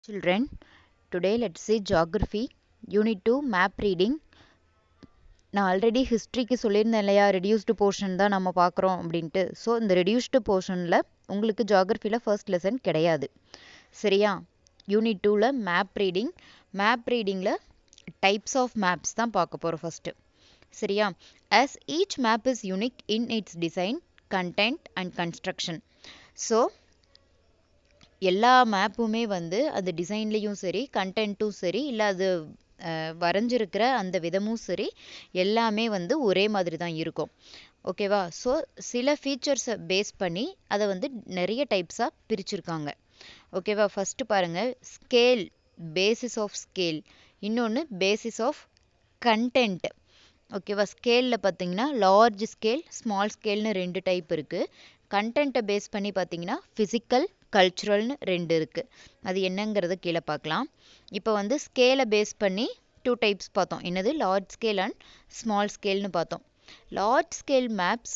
Children, today let's see geography, unit 2 map reading. நான் already ஹிஸ்ட்ரிக்கு சொல்லியிருந்தேன் இல்லையா, ரெடியூஸ்டு போர்ஷன் தான் நம்ம பார்க்குறோம் அப்படின்ட்டு. ஸோ இந்த ரெடியூஸ்டு போர்ஷனில் உங்களுக்கு ஜாகிரஃபியில் ஃபர்ஸ்ட் லெசன் கிடையாது, சரியா? யூனிட் 2ல் மேப் ரீடிங்கில் டைப்ஸ் ஆஃப் மேப்ஸ் தான் பார்க்க போகிறோம் ஃபஸ்ட்டு, சரியா? as each map is unique in its design, content and construction. So எல்லா மேப்புமே வந்து அது டிசைன்லேயும் சரி, கண்டென்ட்டும் சரி, இல்லை அது வரைஞ்சிருக்கிற அந்த விதமும் சரி, எல்லாமே வந்து ஒரே மாதிரி தான் இருக்கும், ஓகேவா? ஸோ சில ஃபீச்சர்ஸை பேஸ் பண்ணி அதை வந்து நிறைய டைப்ஸாக பிரிச்சிருக்காங்க, ஓகேவா? ஃபஸ்ட்டு பாருங்கள், ஸ்கேல், பேசிஸ் ஆஃப் ஸ்கேல், இன்னொன்று பேசிஸ் ஆஃப் கண்டென்ட், ஓகேவா? ஸ்கேலில் பார்த்தீங்கன்னா லார்ஜ் ஸ்கேல், ஸ்மால் ஸ்கேல்னு ரெண்டு டைப் இருக்குது. கண்டென்ட்டை பேஸ் பண்ணி பார்த்தீங்கன்னா ஃபிசிக்கல், கல்ச்சுரல்னு ரெண்டு இருக்குது. அது என்னங்கிறத கீழே பார்க்கலாம். இப்போ வந்து ஸ்கேலை பேஸ் பண்ணி டூ டைப்ஸ் பார்த்தோம். என்னது? லார்ஜ் ஸ்கேல் அண்ட் ஸ்மால் ஸ்கேல்னு பார்த்தோம். Large scale maps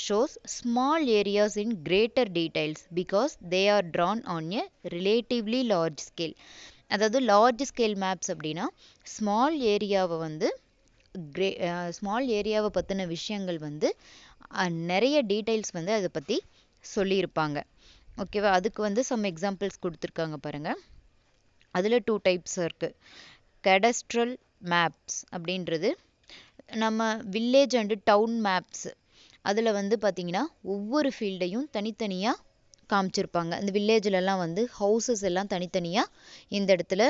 shows small areas in greater details because they are drawn on a relatively large scale. அதாவது லார்ஜ் ஸ்கேல் மேப்ஸ் அப்படின்னா ஸ்மால் ஏரியாவை வந்து ஸ்மால் ஏரியாவை பற்றின விஷயங்கள் வந்து நிறைய டீட்டெயில்ஸ் வந்து அதை பற்றி சொல்லியிருப்பாங்க, ஓகேவா? அதுக்கு வந்து சம் எக்ஸாம்பிள்ஸ் கொடுத்துருக்காங்க பாருங்கள். அதில் டூ டைப்ஸ் இருக்குது. கேடஸ்ட்ரல் மேப்ஸ் அப்படின்றது நம்ம வில்லேஜ் அண்டு டவுன் மேப்ஸ். அதில் வந்து பார்த்திங்கன்னா ஒவ்வொரு ஃபீல்டையும் தனித்தனியாக காமிச்சிருப்பாங்க. இந்த வில்லேஜ்லலாம் வந்து ஹவுசஸ் எல்லாம் தனித்தனியாக, இந்த இடத்துல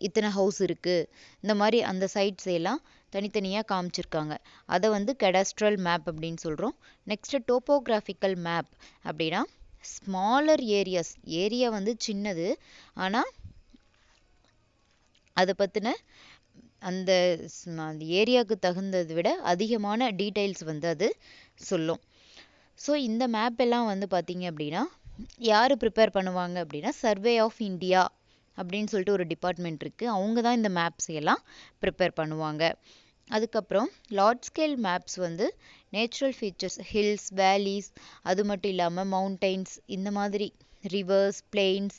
இத்தனை ஹவுஸ் இருக்குது, இந்த மாதிரி அந்த சைட்ஸ் எல்லாம் தனித்தனியாக காமிச்சிருக்காங்க. அதை வந்து கேடஸ்ட்ரல் மேப் அப்படின்னு சொல்கிறோம். நெக்ஸ்ட்டு டோப்போகிராஃபிக்கல் மேப் அப்படின்னா ஸ்மாலர் ஏரியா வந்து சின்னது, ஆனால் அதை பற்றின அந்த ஏரியாவுக்கு தகுந்ததை விட அதிகமான டீட்டெயில்ஸ் வந்து அது சொல்லும். ஸோ இந்த மேப் எல்லாம் வந்து பார்த்திங்க அப்படின்னா யார் ப்ரிப்பேர் பண்ணுவாங்க அப்படின்னா சர்வே ஆஃப் இந்தியா அப்படின்னு சொல்லிட்டு ஒரு டிபார்ட்மெண்ட் இருக்குது. அவங்க தான் இந்த மேப்ஸ் எல்லாம் ப்ரிப்பேர் பண்ணுவாங்க. அதுக்கப்புறம் லார்ஜ் ஸ்கேல் மேப்ஸ் வந்து நேச்சுரல் ஃபீச்சர்ஸ், ஹில்ஸ், வேலிஸ், அது மட்டும் இல்லாமல் மவுண்டைன்ஸ், இந்த மாதிரி ரிவர்ஸ், பிளெயின்ஸ்,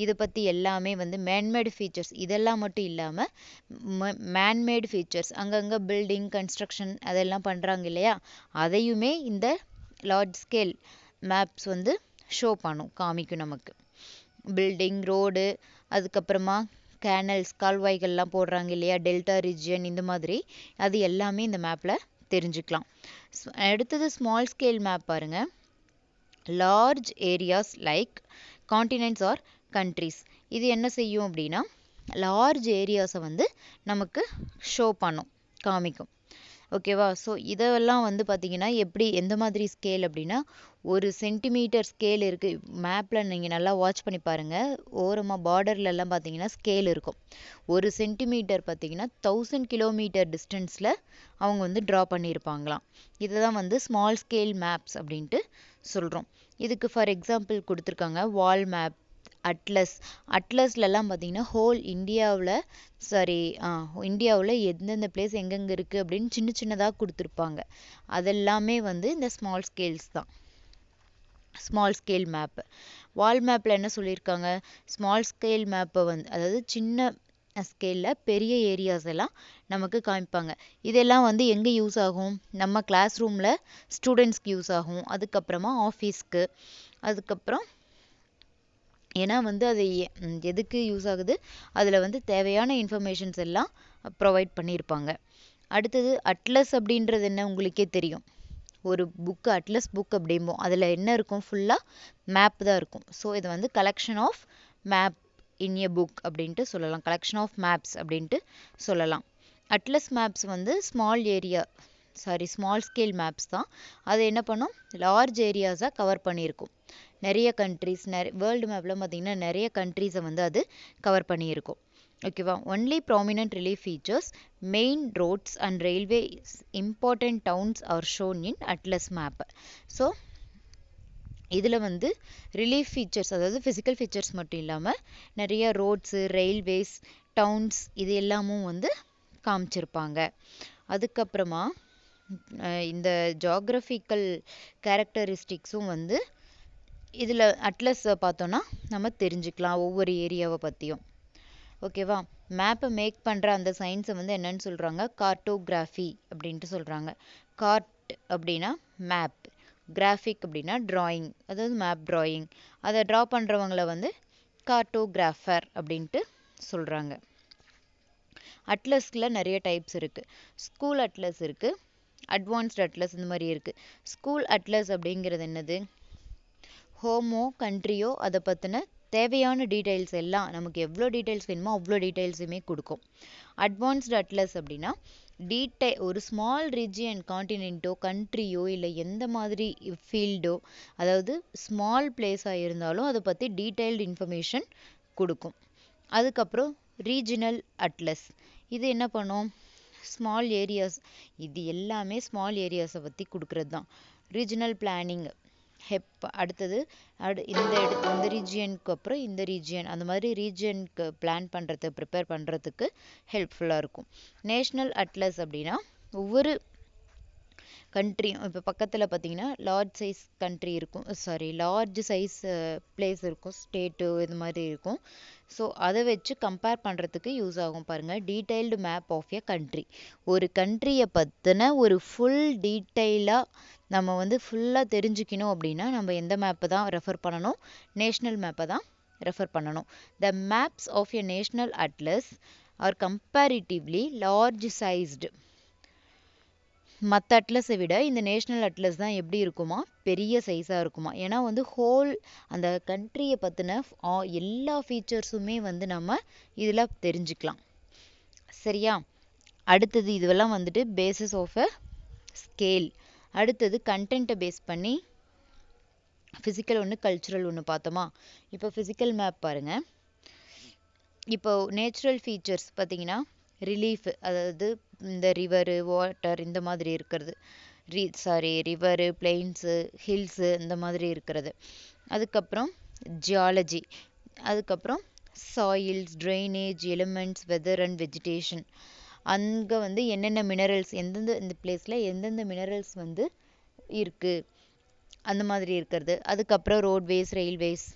இதை பற்றி எல்லாமே வந்து மேன்மேடு ஃபீச்சர்ஸ், இதெல்லாம் மட்டும் இல்லாமல் மேன்மேடு ஃபீச்சர்ஸ், அங்கங்கே பில்டிங், கன்ஸ்ட்ரக்ஷன் அதெல்லாம் பண்ணுறாங்க இல்லையா, அதையுமே இந்த லார்ஜ் ஸ்கேல் மேப்ஸ் வந்து ஷோ பண்ணும், காமிக்கும் நமக்கு. பில்டிங், ரோடு, அதுக்கப்புறமா கேனல்ஸ், கால்வாய்கள்லாம் போடுறாங்க இல்லையா, டெல்டா ரீஜியன், இந்த மாதிரி அது எல்லாமே இந்த மேப்பில் தெரிஞ்சுக்கலாம். அடுத்தது ஸ்மால் ஸ்கேல் மேப் பாருங்கள். Large areas like continents or countries, இது என்ன செய்யும் அப்படின்னா லார்ஜ் ஏரியாஸை வந்து நமக்கு ஷோ பண்ணும், காமிக்கும், ஓகேவா? ஸோ இதெல்லாம் வந்து பார்த்திங்கன்னா எப்படி, எந்த மாதிரி ஸ்கேல் அப்படின்னா 1 சென்டிமீட்டர் ஸ்கேல் இருக்குது மேப்பில். நீங்கள் நல்லா வாட்ச் பண்ணி பாருங்கள், ஓரமாக பார்டர்லலாம் பார்த்தீங்கன்னா ஸ்கேல் இருக்கும். 1 சென்டிமீட்டர் பார்த்திங்கன்னா 1000 கிலோமீட்டர் டிஸ்டன்ஸில் அவங்க வந்து ட்ரா பண்ணியிருப்பாங்களாம். இதை தான் வந்து ஸ்மால் ஸ்கேல் மேப்ஸ் அப்படின்ட்டு சொல்கிறோம். இதுக்கு ஃபார் எக்ஸாம்பிள் கொடுத்துருக்காங்க வால் மேப், அட்லஸ்லலாம் பார்த்தீங்கன்னா ஹோல் இந்தியாவில் எந்தெந்த பிளேஸ் எங்கெங்கே இருக்குது அப்படின்னு சின்ன சின்னதாக கொடுத்துருப்பாங்க. அதெல்லாமே வந்து இந்த ஸ்மால் ஸ்கேல்ஸ் தான், ஸ்மால் ஸ்கேல் மேப்பு. வால் மேப்பில் என்ன சொல்லியிருக்காங்க, ஸ்மால் ஸ்கேல் மேப்பை வந்து அதாவது சின்ன ஸ்கேலில் பெரிய ஏரியாஸ் எல்லாம் நமக்கு காமிப்பாங்க. இதெல்லாம் வந்து எங்கே யூஸ் ஆகும், நம்ம கிளாஸ் ரூமில் ஸ்டூடெண்ட்ஸ்க்கு யூஸ் ஆகும், அதுக்கப்புறமா ஆஃபீஸ்க்கு, அதுக்கப்புறம் ஏன்னா வந்து அது எதுக்கு யூஸ் ஆகுது, அதில் வந்து தேவையான இன்ஃபர்மேஷன்ஸ் எல்லாம் ப்ரொவைட் பண்ணியிருப்பாங்க. அடுத்தது அட்லஸ் அப்படின்றது என்ன, உங்களுக்கே தெரியும். ஒரு புக்கு, அட்லஸ் புக் அப்படிம்போம், அதில் என்ன இருக்கும், ஃபுல்லாக மேப் தான் இருக்கும். ஸோ இது வந்து collection of map in a book அப்படின்ட்டு சொல்லலாம், கலெக்ஷன் ஆஃப் மேப்ஸ் அப்படின்ட்டு சொல்லலாம். அட்லஸ் மேப்ஸ் வந்து ஸ்மால் ஸ்கேல் மேப்ஸ் தான். அது என்ன பண்ணும், லார்ஜ் ஏரியாஸாக கவர் பண்ணியிருக்கும். நிறைய கண்ட்ரிஸ், வேர்ல்டு மேப்பில் பார்த்திங்கன்னா நிறைய கண்ட்ரிஸை வந்து அது கவர் பண்ணியிருக்கும், ஓகேவா? Only prominent relief features, main roads and railways, important towns are shown in atlas map. So இதில் வந்து ரிலீஃப் ஃபீச்சர்ஸ், அதாவது ஃபிசிக்கல் ஃபீச்சர்ஸ் மட்டும் இல்லாமல் நிறைய ரோட்ஸு, ரயில்வேஸ், டவுன்ஸ், இது எல்லாமும் வந்து காமிச்சிருப்பாங்க. அதுக்கப்புறமா இந்த ஜாகிரபிக்கல் கேரக்டரிஸ்டிக்ஸும் வந்து இதில் அட்லஸ் பார்த்தோன்னா நம்ம தெரிஞ்சுக்கலாம் ஒவ்வொரு ஏரியாவை பற்றியும். ஓகேவா? மேப்பை மேக் பண்ணுற அந்த சயின்ஸை வந்து என்னன்னு சொல்கிறாங்க? கார்ட்டோகிராஃபி அப்படின்ட்டு சொல்கிறாங்க. கார்ட் அப்படின்னா மேப், கிராஃபிக் அப்படின்னா டிராயிங், அதாவது மேப் டிராயிங். அதை ட்ரா பண்ணுறவங்கள வந்து கார்ட்டோகிராஃபர் அப்படின்ட்டு சொல்கிறாங்க. அட்லஸில் நிறைய டைப்ஸ் இருக்குது. ஸ்கூல் அட்லஸ் இருக்குது, அட்வான்ஸ்ட் அட்லஸ் இந்த மாதிரி இருக்குது. ஸ்கூல் அட்லஸ் அப்படிங்கிறது என்னது? ஹோமோ கண்ட்ரியோ அதை பற்றின தேவையான டீட்டெயில்ஸ் எல்லாம், நமக்கு எவ்வளோ டீட்டெயில்ஸ் வேணுமோ அவ்வளோ டீட்டெயில்ஸுமே கொடுக்கும். அட்வான்ஸ்டு அட்லஸ் அப்படின்னா ஒரு ஸ்மால் ரீஜியன், காண்டினென்ட்டோ கண்ட்ரியோ இல்லை எந்த மாதிரி ஃபீல்டோ, அதாவது ஸ்மால் பிளேஸாக இருந்தாலும் அதை பற்றி டீட்டெயில்டு இன்ஃபர்மேஷன் கொடுக்கும். அதுக்கப்புறம் ரீஜினல் அட்லஸ், இது என்ன பண்ணும்? ஸ்மால் ஏரியாஸ், இது எல்லாமே ஸ்மால் ஏரியாஸை பற்றி கொடுக்குறது தான். ரீஜினல் பிளானிங், அடுத்தது இந்த ரீஜியனுக்கு அப்புறம் இந்த ரீஜியன், அந்த மாதிரி ரீஜியனுக்கு பிளான் பண்ணுறது, ப்ரிப்பேர் பண்ணுறதுக்கு ஹெல்ப்ஃபுல்லாக இருக்கும். நேஷ்னல் அட்லஸ் அப்படின்னா ஒவ்வொரு கண்ட்ரியும், இப்போ பக்கத்தில் பார்த்தீங்கன்னா லார்ஜ் சைஸ் கண்ட்ரி இருக்கும், லார்ஜ் சைஸ் பிளேஸ் இருக்கும், ஸ்டேட்டு இது மாதிரி இருக்கும். ஸோ அதை வச்சு கம்பேர் பண்ணுறதுக்கு யூஸ் ஆகும். பாருங்கள், detailed map of a country. ஒரு கண்ட்ரியை பற்றின ஒரு ஃபுல் டீட்டெயிலாக நம்ம வந்து ஃபுல்லாக தெரிஞ்சுக்கணும் அப்படின்னா நம்ம எந்த மேப்பை தான் ரெஃபர் பண்ணணும்? நேஷ்னல் மேப்பை தான் ரெஃபர் பண்ணணும். The maps of a national atlas are comparatively large sized. மற்ற அட்லஸை விட இந்த நேஷ்னல் அட்லஸ் தான் எப்படி இருக்குமா? பெரிய சைஸாக இருக்குமா. ஏன்னா வந்து ஹோல் அந்த கண்ட்ரியை பற்றின எல்லா ஃபீச்சர்ஸுமே வந்து நம்ம இதில் தெரிஞ்சுக்கலாம். சரியா? அடுத்தது இதுவெல்லாம் வந்துட்டு பேசிஸ் ஆஃப் அ ஸ்கேல். அடுத்தது கண்டென்ட்டை பேஸ் பண்ணி ஃபிசிக்கல் ஒன்று, கல்ச்சுரல் ஒன்று பார்த்தோமா? இப்போ ஃபிசிக்கல் மேப் பாருங்கள். இப்போ நேச்சுரல் ஃபீச்சர்ஸ் பார்த்தீங்கன்னா ரிலீஃப், அதாவது இந்த ரிவரு, வாட்டர் இந்த மாதிரி இருக்கிறது. ரிவரு, பிளெயின்ஸு, ஹில்ஸு இந்த மாதிரி இருக்கிறது. அதுக்கப்புறம் ஜியாலஜி, அதுக்கப்புறம் soils, drainage, elements, weather and vegetation. அங்கே வந்து என்னென்ன மினரல்ஸ், எந்தெந்த இந்த பிளேஸில் எந்தெந்த மினரல்ஸ் வந்து இருக்குது அந்த மாதிரி இருக்கிறது. அதுக்கப்புறம் ரோட்வேஸ், ரயில்வேஸ்,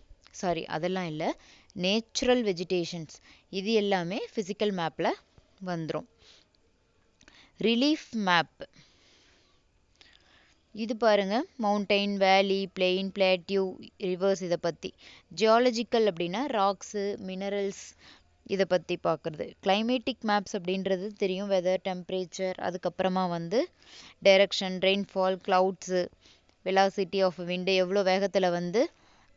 அதெல்லாம் இல்லை, நேச்சுரல் வெஜிடேஷன்ஸ், இது எல்லாமே ஃபிசிக்கல் மேப்பில் வந்துடும். ரிலீஃப் மேப், இது பாருங்க, மவுண்டைன், வேலி, பிளெயின், பிளேட்யூ, ரிவர்ஸ் இதை பற்றி. ஜியாலஜிக்கல் அப்படின்னா ராக்ஸு, மினரல்ஸ் இதை பற்றி பார்க்குறது. கிளைமேட்டிக் மேப்ஸ் அப்படின்றது தெரியும், வெதர், டெம்பரேச்சர், அதுக்கப்புறமா வந்து direction, rainfall, clouds, velocity of wind, எவ்வளோ வேகத்தில் வந்து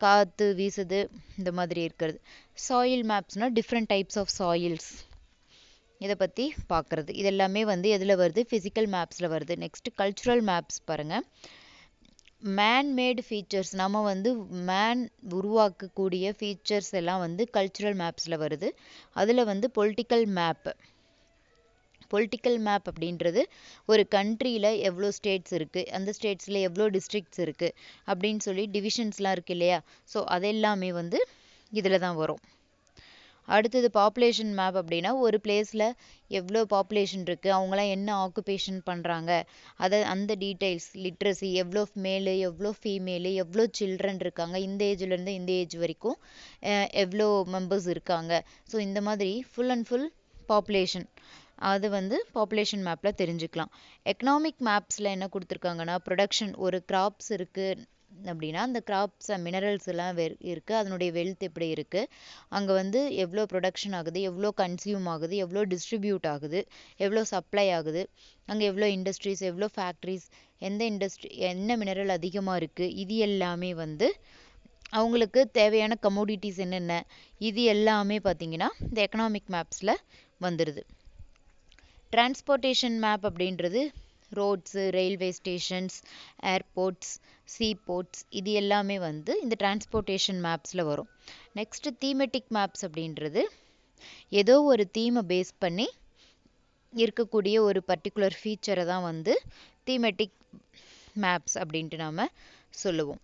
காற்று வீசுது, இந்த மாதிரி இருக்கிறது. சாயில் மேப்ஸ்னால் டிஃப்ரெண்ட் டைப்ஸ் ஆஃப் சாயில்ஸ், இதை பற்றி பார்க்குறது. இது எல்லாமே வந்து எதில் வருது? ஃபிசிக்கல் மேப்ஸில் வருது. நெக்ஸ்ட் கல்ச்சுரல் மேப்ஸ் பாருங்கள். மேன்மேடு ஃபீச்சர்ஸ், நம்ம வந்து மேன் உருவாக்கக்கூடிய ஃபீச்சர்ஸ் எல்லாம் வந்து கல்ச்சுரல் மேப்ஸில் வருது. அதில் வந்து பொலிட்டிக்கல் மேப் அப்படின்றது ஒரு கண்ட்ரியில் எவ்வளோ ஸ்டேட்ஸ் இருக்குது, அந்த ஸ்டேட்ஸில் எவ்வளோ டிஸ்ட்ரிக்ட்ஸ் இருக்குது அப்படின்னு சொல்லி டிவிஷன்ஸ்லாம் இருக்குது இல்லையா? ஸோ அதெல்லாமே வந்து இதில் தான் வரும். அடுத்தது பாப்புலேஷன் மேப் அப்படின்னா ஒரு பிளேஸில் எவ்வளோ பாப்புலேஷன் இருக்குது, அவங்களாம் என்ன ஆக்குபேஷன் பண்ணுறாங்க, அந்த டீட்டெயில்ஸ், லிட்ரஸி, எவ்வளோ மேலு, எவ்வளோ ஃபீமேலு, எவ்வளோ சில்ட்ரன் இருக்காங்க, இந்த ஏஜ்லேருந்து இந்த ஏஜ் வரைக்கும் எவ்வளோ மெம்பர்ஸ் இருக்காங்க. ஸோ இந்த மாதிரி ஃபுல் அண்ட் ஃபுல் பாப்புலேஷன், அது வந்து பாப்புலேஷன் மேப்பில் தெரிஞ்சுக்கலாம். எக்கனாமிக் மேப்ஸில் என்ன கொடுத்துருக்காங்கன்னா, ப்ரொடக்ஷன், ஒரு கிராப்ஸ் இருக்குது அப்படின்னா அந்த கிராப்ஸ் மினரல்ஸ் எல்லாம் இருக்குது, அதனுடைய வெல்த் எப்படி இருக்குது, அங்கே வந்து எவ்வளோ ப்ரொடக்ஷன் ஆகுது, எவ்வளோ கன்சியூம் ஆகுது, எவ்வளோ டிஸ்ட்ரிபியூட் ஆகுது, எவ்வளோ சப்ளை ஆகுது, அங்கே எவ்வளோ இண்டஸ்ட்ரீஸ், எவ்வளோ ஃபேக்ட்ரிஸ், எந்த இண்டஸ்ட்ரி, என்ன மினரல் அதிகமாக இருக்குது, இது எல்லாமே வந்து அவங்களுக்கு தேவையான கமோடிட்டிஸ் என்னென்ன, இது எல்லாமே பார்த்திங்கன்னா இந்த எக்கனாமிக் மேப்ஸில் வந்துடுது. டிரான்ஸ்போர்ட்டேஷன் மேப் அப்படின்றது ரோட்ஸு, ரயில்வே ஸ்டேஷன்ஸ், ஏர்போர்ட்ஸ், சீபோர்ட்ஸ், இது எல்லாமே வந்து இந்த டிரான்ஸ்போர்ட்டேஷன் மேப்ஸில் வரும். நெக்ஸ்ட்டு தீமெட்டிக் மேப்ஸ் அப்படின்றது ஏதோ ஒரு தீமை பேஸ் பண்ணி இருக்கக்கூடிய ஒரு பர்டிகுலர் ஃபீச்சரை தான் வந்து தீமெட்டிக் மேப்ஸ் அப்படின்ட்டு நாம் சொல்லுவோம்.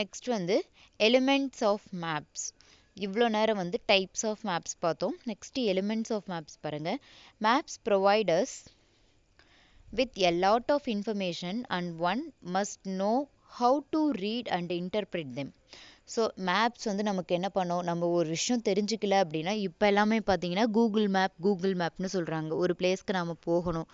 நெக்ஸ்ட் வந்து எலிமெண்ட்ஸ் ஆஃப் மேப்ஸ். இவ்வளோ நேரம் வந்து டைப்ஸ் ஆஃப் மேப்ஸ் பார்த்தோம். நெக்ஸ்ட் எலிமெண்ட்ஸ் ஆஃப் மேப்ஸ் பாருங்கள். Maps provide us with a lot of information and one must know how to read and interpret them. So maps வந்து நமக்கு என்ன பண்ணோம், நம்ம ஒரு விஷயம் தெரிஞ்சுக்கல அப்படின்னா இப்போ எல்லாமே பார்த்தீங்கன்னா கூகுள் மேப்னு சொல்கிறாங்க. ஒரு பிளேஸ்க்கு நம்ம போகணும்,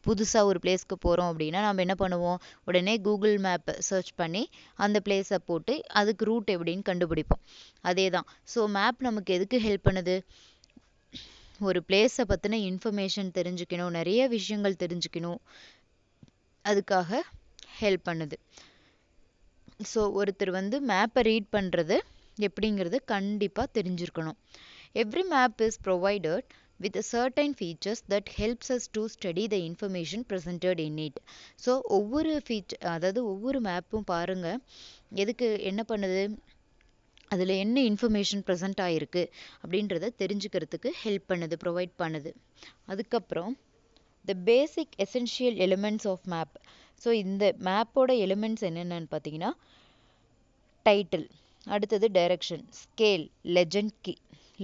புதுசாக ஒரு பிளேஸ்க்கு போகிறோம் அப்படின்னா நம்ம என்ன பண்ணுவோம், உடனே கூகுள் மேப் சர்ச் பண்ணி அந்த பிளேஸை போட்டு அதுக்கு ரூட் எப்படின்னு கண்டுபிடிப்போம். அதே தான். ஸோ மேப் நமக்கு எதுக்கு ஹெல்ப் பண்ணுது, ஒரு பிளேஸை பற்றின இன்ஃபர்மேஷன் தெரிஞ்சுக்கணும், நிறைய விஷயங்கள் தெரிஞ்சுக்கணும், அதுக்காக ஹெல்ப் பண்ணுது. ஸோ ஒருத்தர் வந்து மேப்பை ரீட் பண்ணுறது எப்படிங்கிறது கண்டிப்பாக தெரிஞ்சிருக்கணும். Every map is provided with certain features that helps us to study the information presented in it. So ஒவ்வொரு மேப்பும் பாருங்க எதுக்கு என்ன பண்ணுது, அதில் என்ன இன்ஃபர்மேஷன் ப்ரெசென்ட் ஆகிருக்கு அப்படின்றத தெரிஞ்சுக்கிறதுக்கு ஹெல்ப் பண்ணுது, ப்ரொவைட் பண்ணுது. அதுக்கப்புறம் the basic essential elements of map. So இந்த மேப்போட எலிமெண்ட்ஸ் என்னென்னு பார்த்தீங்கன்னா டைட்டில், அடுத்தது direction, scale,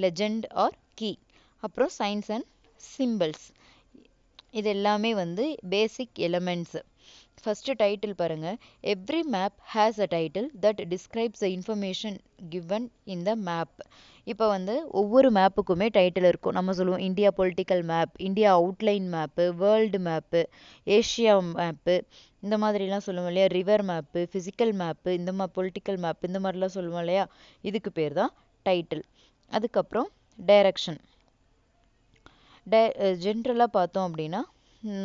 legend or key, அப்புறம் சைன்ஸ் அண்ட் சிம்பிள்ஸ். இது எல்லாமே வந்து பேசிக் எலிமெண்ட்ஸ். ஃபஸ்ட்டு டைட்டில் பாருங்கள். Every map has a title that describes the information given in the map. இப்போ வந்து ஒவ்வொரு மேப்புக்குமே டைட்டில் இருக்கும். நம்ம சொல்லுவோம் India political map, India outline map, world map, Asia map, இந்த மாதிரிலாம் சொல்லுவோம் இல்லையா, ரிவர் மேப்பு, ஃபிசிக்கல் மேப்பு, இந்த மாதிரி பொலிட்டிக்கல் மேப், இந்த மாதிரிலாம் சொல்லுவோம் இல்லையா, இதுக்கு பேர் தான் டைட்டில். அதுக்கப்புறம் டைரக்ஷன். ஜென்ரலாக பார்த்தோம் அப்படின்னா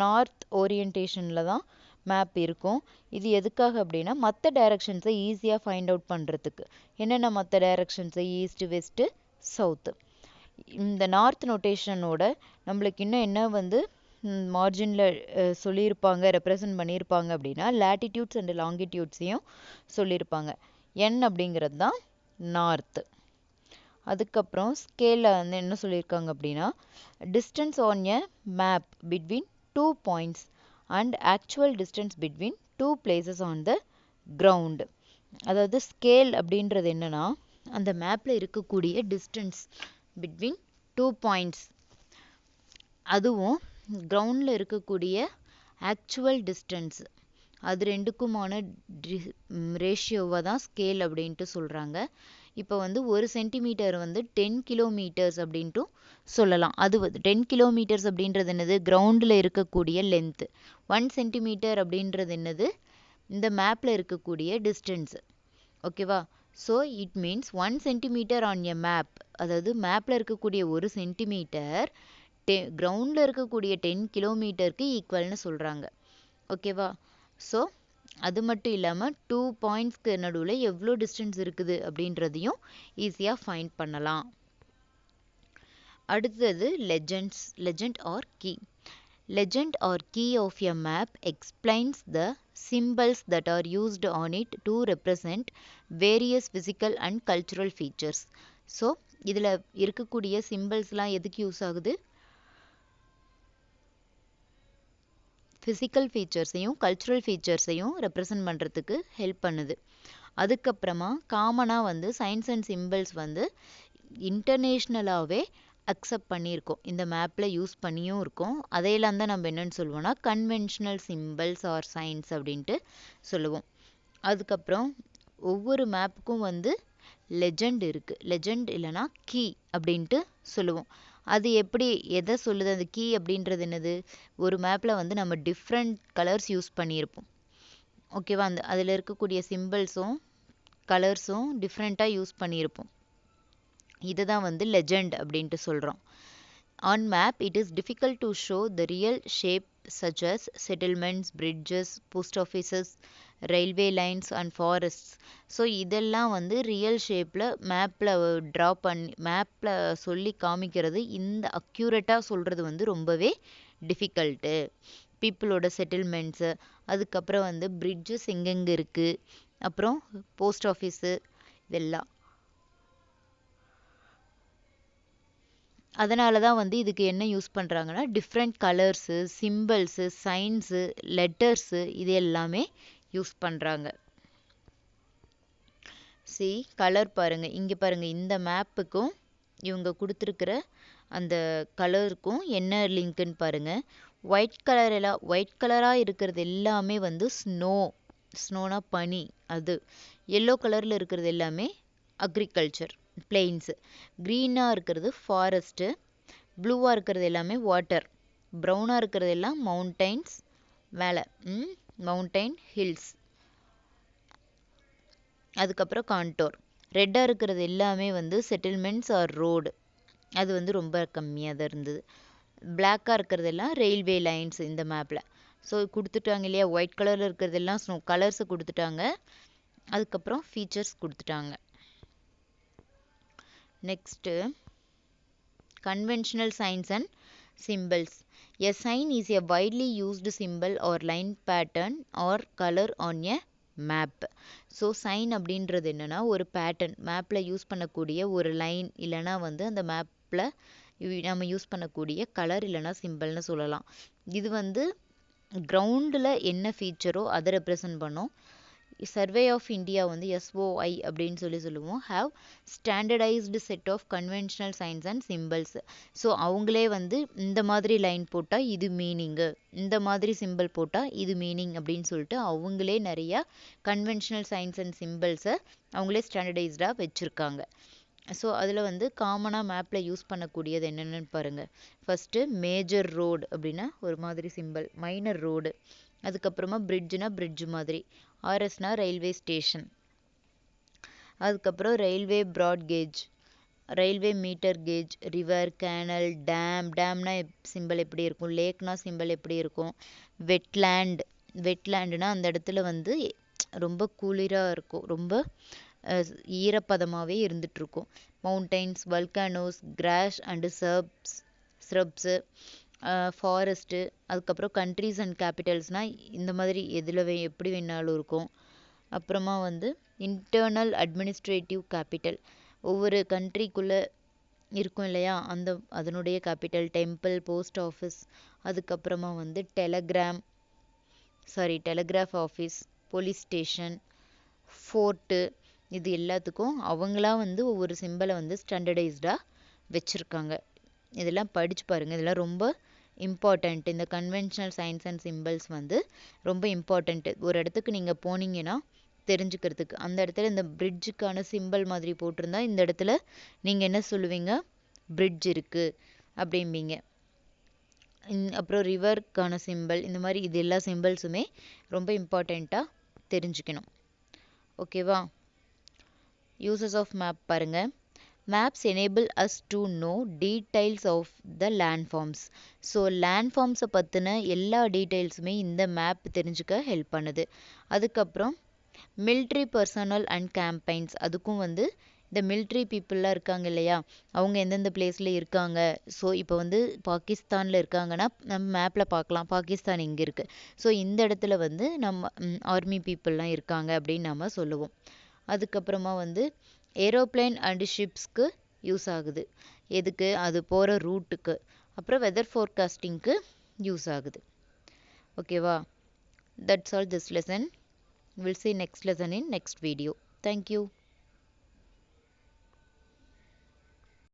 நார்த் ஓரியன்டேஷனில் தான் மேப் இருக்கும். இது எதுக்காக அப்படின்னா மற்ற டைரக்ஷன்ஸை ஈஸியாக ஃபைண்ட் அவுட் பண்ணுறதுக்கு. என்னென்ன மற்ற டைரக்ஷன்ஸு, ஈஸ்ட்டு, வெஸ்ட்டு, சவுத்து. இந்த நார்த் நோட்டேஷனோட நம்மளுக்கு இன்னும் என்ன வந்து மார்ஜினில் சொல்லியிருப்பாங்க, ரெப்ரசன்ட் பண்ணியிருப்பாங்க அப்படின்னா லேட்டிடியூட்ஸ் அண்ட் லாங்கிடியூட்ஸையும் சொல்லியிருப்பாங்க. என் அப்படிங்கிறது தான் நார்த்து. அதுக்கப்புறம் ஸ்கேலில் வந்து என்ன சொல்லியிருக்காங்க அப்படின்னா distance on a map between 2 points and actual distance between 2 places on the ground. அதாவது ஸ்கேல் அப்படின்றது என்னன்னா அந்த மேப்பில் இருக்கக்கூடிய டிஸ்டன்ஸ் பிட்வீன் 2 points, அதுவும் கிரவுண்டில் இருக்கக்கூடிய ஆக்சுவல் டிஸ்டன்ஸ், அது ரெண்டுக்குமான ரேஷியோவை தான் ஸ்கேல் அப்படின்ட்டு சொல்கிறாங்க. இப்போ வந்து 1 சென்டிமீட்டர் வந்து 10 கிலோமீட்டர்ஸ் அப்படின்ட்டும் சொல்லலாம். அது 10 கிலோமீட்டர்ஸ் அப்படின்றது என்னது, கிரவுண்டில் இருக்கக்கூடிய லென்த்து. 1 சென்டிமீட்டர் அப்படின்றது என்னது, இந்த மேப்பில் இருக்கக்கூடிய டிஸ்டன்ஸு. ஓகேவா? So it means 1 centimetre on a map, அதாவது மேப்பில் இருக்கக்கூடிய 1 சென்டிமீட்டர் கிரவுண்டில் இருக்கக்கூடிய 10 கிலோமீட்டருக்கு ஈக்குவல்னு சொல்கிறாங்க. ஓகேவா? ஸோ அது மட்டும் இல்லாமல் 2 பாயிண்ட்ஸ்க்கு நடுவில் எவ்வளோ டிஸ்டன்ஸ் இருக்குது அப்படின்றதையும் ஈஸியாக ஃபைண்ட் பண்ணலாம். அடுத்தது legend or key. Legend or key of a map explains the symbols that are used on it to represent various physical and cultural features. So இதில் இருக்கக்கூடிய சிம்பிள்ஸ்லாம் எதுக்கு யூஸ் ஆகுது, ஃபிசிக்கல் ஃபீச்சர்ஸையும் கல்ச்சுரல் ஃபீச்சர்ஸையும் ரெப்ரசன்ட் பண்ணுறதுக்கு ஹெல்ப் பண்ணுது. அதுக்கப்புறமா காமனாக வந்து சயின்ஸ் அண்ட் சிம்பிள்ஸ் வந்து இன்டர்நேஷ்னலாகவே அக்செப்ட் பண்ணியிருக்கோம், இந்த மேப்பில் யூஸ் பண்ணியும் இருக்கோம். அதையெல்லாம் தான் நம்ம என்னென்னு சொல்லுவோம்னா கன்வென்ஷனல் சிம்பிள்ஸ் ஆர் சயின்ஸ் அப்படின்ட்டு சொல்லுவோம். அதுக்கப்புறம் ஒவ்வொரு மேப்புக்கும் வந்து லெஜெண்ட் இருக்குது, லெஜெண்ட் இல்லைனா கீ அப்படின்ட்டு சொல்லுவோம். அது எப்படி எதை சொல்லுது, அந்த கீ அப்படின்றது என்னது, ஒரு மேப்பில் வந்து நம்ம டிஃப்ரெண்ட் கலர்ஸ் யூஸ் பண்ணியிருப்போம். ஓகேவா? அதில் இருக்கக்கூடிய சிம்பிள்ஸும் கலர்ஸும் டிஃப்ரெண்ட்டாக யூஸ் பண்ணியிருப்போம். இதை தான் வந்து லெஜெண்ட் அப்படின்ட்டு சொல்கிறோம். On map it is difficult to show the real shape such as settlements, bridges, post offices, railway lines and forests. So இதெல்லாம் வந்து ரியல் ஷேப்பில் மேப்பில் ட்ரா பண்ணி மேப்பில் சொல்லி காமிக்கிறது, இந்த அக்யூரேட்டாக சொல்கிறது வந்து ரொம்பவே டிஃபிகல்ட்டு. பீப்புளோட செட்டில்மெண்ட்ஸு, அதுக்கப்புறம் வந்து பிரிட்ஜஸ் எங்கெங்கே இருக்குது, அப்புறம் போஸ்ட் ஆஃபீஸு, இதெல்லாம். அதனால தான் வந்து இதுக்கு என்ன யூஸ் பண்ணுறாங்கன்னா டிஃப்ரெண்ட் கலர்ஸு, சிம்பிள்ஸு, சைன்ஸு, லெட்டர்ஸு, இது எல்லாமே யூஸ் பண்ணுறாங்க. கலர் பாருங்கள், இங்கே பாருங்கள், இந்த மேப்புக்கும் இவங்க கொடுத்துருக்கிற அந்த கலருக்கும் என்ன லிங்க்குன்னு பாருங்கள். ஒயிட் கலராக இருக்கிறது எல்லாமே வந்து ஸ்னோனா பனி, அது எல்லோ கலரில் இருக்கிறது எல்லாமே அக்ரிகல்ச்சர் பிளெயின்ஸ். க்ரீனாக இருக்கிறது ஃபாரஸ்ட்டு. ப்ளூவாக இருக்கிறது எல்லாமே வாட்டர். ப்ரௌனாக இருக்கிறது எல்லாம் மவுண்டைன்ஸ் மேலே, மவுண்டைன் ஹில்ஸ். அதுக்கப்புறம் கான்டோர். ரெட்டாக இருக்கிறது எல்லாமே வந்து செட்டில்மெண்ட்ஸ் ஆர் ரோடு, அது வந்து ரொம்ப கம்மியாக தான் இருந்தது. பிளாக்காக இருக்கிறதெல்லாம் ரயில்வே லைன்ஸ் இந்த மேப்பில். ஸோ கொடுத்துட்டாங்க இல்லையா, ஒயிட் கலரில் இருக்கிறதெல்லாம் ஸ்னோ கலர்ஸை கொடுத்துட்டாங்க. அதுக்கப்புறம் ஃபீச்சர்ஸ் கொடுத்துட்டாங்க. Next conventional signs and symbols. A sign is a widely used symbol or line pattern or colour on a map. So sign அப்படின்றது என்னென்னா ஒரு பேட்டர்ன், மேப்பில் யூஸ் பண்ணக்கூடிய ஒரு லைன் இல்லைனா வந்து அந்த மேப்பில் நம்ம யூஸ் பண்ணக்கூடிய கலர் இல்லைனா சிம்பிள்னு சொல்லலாம். இது வந்து கிரவுண்டில் என்ன ஃபீச்சரோ அதை ரெப்ரசன்ட் பண்ணோம். சர்வே ஆஃப் இந்தியா வந்து SOI அப்படின்னு சொல்லுவோம். Have standardised set of conventional signs and symbols. So அவங்களே வந்து இந்த மாதிரி லைன் போட்டால் இது மீனிங்கு, இந்த மாதிரி சிம்பிள் போட்டால் இது மீனிங் அப்படின்னு சொல்லிட்டு அவங்களே நிறையா கன்வென்ஷனல் சைன்ஸ் அண்ட் சிம்பிள்ஸை அவங்களே ஸ்டாண்டர்டைஸ்டாக வச்சுருக்காங்க. ஸோ அதில் வந்து காமனாக மேப்பில் யூஸ் பண்ணக்கூடியது என்னென்னு பாருங்கள். ஃபஸ்ட்டு மேஜர் ரோடு அப்படின்னா ஒரு மாதிரி சிம்பிள், மைனர் ரோடு. அதுக்கப்புறமா பிரிட்ஜுனா பிரிட்ஜு மாதிரி, RSனா ரயில்வே ஸ்டேஷன். அதுக்கப்புறம் railway broad gauge, railway metre gauge, river, canal, டேம்னா சிம்பிள் எப்படி இருக்கும், லேக்னா சிம்பிள் எப்படி இருக்கும், வெட்லேண்டுனா அந்த இடத்துல வந்து ரொம்ப குளிராக இருக்கும், ரொம்ப ஈரப்பதமாகவே இருந்துகிட்ருக்கும். Mountains, volcanoes, grass and shrubs, forest. அதுக்கப்புறம் கண்ட்ரீஸ் அண்ட் கேபிட்டல்ஸ்னால் இந்த மாதிரி எதில் எப்படி வேணாலும் இருக்கும். அப்புறமா வந்து இன்டர்னல் அட்மினிஸ்ட்ரேட்டிவ் கேபிட்டல், ஒவ்வொரு கண்ட்ரிக்குள்ளே இருக்கும் இல்லையா, அதனுடைய கேபிட்டல். Temple, post office. அதுக்கப்புறமா வந்து telegraph office, police station, fort. இது எல்லாத்துக்கும் அவங்களா வந்து ஒவ்வொரு சிம்பிளை வந்து ஸ்டாண்டர்டைஸ்டாக வச்சுருக்காங்க. இதெல்லாம் படித்து பாருங்கள், இதெல்லாம் ரொம்ப இம்பார்ட்டண்ட். இந்த கன்வென்ஷனல் சைன்ஸ் அண்ட் சிம்பிள்ஸ் வந்து ரொம்ப இம்பார்ட்டண்ட்டு. ஒரு இடத்துக்கு நீங்கள் போனீங்கன்னா தெரிஞ்சுக்கிறதுக்கு, அந்த இடத்துல இந்த பிரிட்ஜுக்கான சிம்பிள் மாதிரி போட்டிருந்தா இந்த இடத்துல நீங்கள் என்ன சொல்லுவீங்க, பிரிட்ஜ் இருக்குது அப்படிம்பீங்க. அப்புறம் ரிவருக்கான சிம்பிள், இந்த மாதிரி இது எல்லா சிம்பிள்ஸுமே ரொம்ப இம்பார்ட்டண்ட்டாக தெரிஞ்சுக்கணும். ஓகேவா? யூசஸ் ஆஃப் மேப் பாருங்கள். Maps enable us to know details of the landforms. So லேண்ட்ஃபார்ம்ஸை பற்றின எல்லா டீட்டெயில்ஸுமே இந்த மேப் தெரிஞ்சுக்க ஹெல்ப் பண்ணுது. அதுக்கப்புறம் மிலிட்ரி பர்சனல் அண்ட் கேம்பைன்ஸ், அதுக்கும் வந்து இந்த மிலிட்ரி பீப்புளெலாம் இருக்காங்க இல்லையா, அவங்க எந்தெந்த பிளேஸில் இருக்காங்க. ஸோ இப்போ வந்து பாகிஸ்தானில் இருக்காங்கன்னா நம்ம மேப்பில் பார்க்கலாம், பாகிஸ்தான் இங்கே இருக்குது. ஸோ இந்த இடத்துல வந்து நம்ம ஆர்மி பீப்புளெலாம் இருக்காங்க அப்படின்னு நம்ம சொல்லுவோம். அதுக்கப்புறமா வந்து ஏரோப்ளேன் அண்டு ஷிப்ஸ்க்கு யூஸ் ஆகுது. எதுக்கு, அது போகிற ரூட்டுக்கு. அப்புறம் வெதர் ஃபோர்காஸ்டிங்க்கு யூஸ் ஆகுது. ஓகேவா? That's all this lesson. Will see next lesson in next video. Thank you.